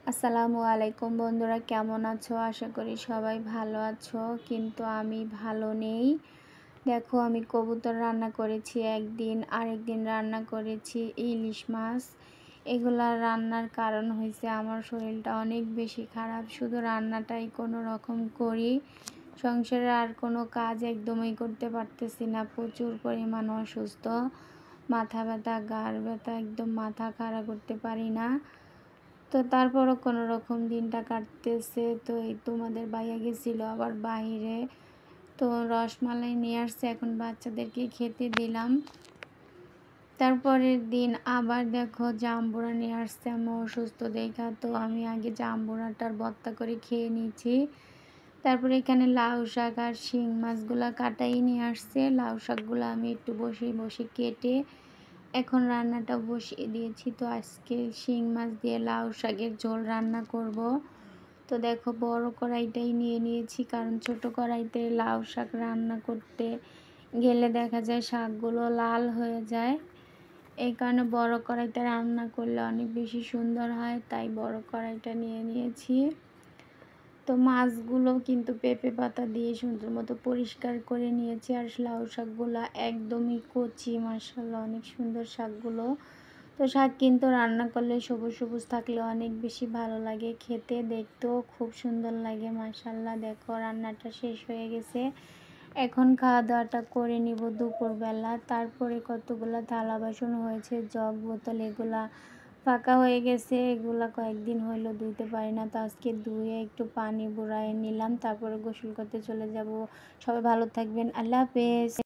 আসসালামু আলাইকুম বন্ধুরা, কেমন আছো? আশা করি সবাই ভালো আছো, কিন্তু আমি ভালো নেই। দেখো, আমি কবুতর রান্না করেছি একদিন, আরেকদিন রান্না করেছি ইলিশ মাছ। এগুলা রান্নার কারণ হয়েছে আমার শরীরটা অনেক বেশি খারাপ। শুধু রান্নাটাই কোনো রকম করি, সংসারে আর কোনো কাজ একদমই করতে পারতেছি না। প্রচুর পরিমাণ অসুস্থ, মাথা ব্যথা, ঘাড় ব্যথা, একদম মাথা খাড়া করতে পারি না। তো তারপরও কোনো রকম দিনটা কাটতেছে। তো এই তোমাদের ভাইয়া গেছিলো আবার বাইরে, তো রসমালাই নিয়ে আসছে, এখন বাচ্চাদেরকে খেতে দিলাম। তারপরের দিন আবার দেখো জাম্বুরা নিয়ে আসছে, আমি অসুস্থ দেখা, তো আমি আগে জাম্বুরাটার ভর্তা করে খেয়ে নিয়েছি। তারপরে এখানে লাউ শাক আর শিং মাছগুলা কাটাই নিয়ে আসছে। লাউ শাকগুলো আমি একটু বসে বসে কেটে এখন রান্নাটা বসিয়ে দিয়েছি। তো আজকে শিং মাছ দিয়ে লাউ শাকের ঝোল রান্না করব। তো দেখো, বড় কড়াইটাই নিয়ে নিয়েছি, কারণ ছোট কড়াইতে লাউ শাক রান্না করতে গেলে দেখা যায় শাকগুলো লাল হয়ে যায়। এই কারণে বড় কড়াইতে রান্না করলে অনেক বেশি সুন্দর হয়, তাই বড় কড়াইটা নিয়ে নিয়েছি। তো মাছগুলো কিন্তু পেঁপে পাতা দিয়ে সুন্দর মতো পরিষ্কার করে নিয়েছি। আর লাউ শাকগুলো একদমই কচি, মাশাআল্লাহ অনেক সুন্দর শাকগুলো। তো শাক কিন্তু রান্না করলে সবুজ সবুজ থাকলে অনেক বেশি ভালো লাগে খেতে, দেখতেও খুব সুন্দর লাগে। মাশাআল্লাহ, দেখো রান্নাটা শেষ হয়ে গেছে। এখন খাওয়া দাওয়াটা করে নিব দুপুরবেলা। তারপরে কতগুলা থালা বাসন হয়েছে, জগ বোতল, এগুলা ফাঁকা হয়ে গেছে। এগুলা কয়েকদিন হইলো ধুইতে পারি না, তো আজকে ধুয়ে একটু পানি বুড়ায় নিলাম, তারপরে গোসল করতে চলে যাব। সবাই ভালো থাকবেন, আল্লাহ হাফেজ।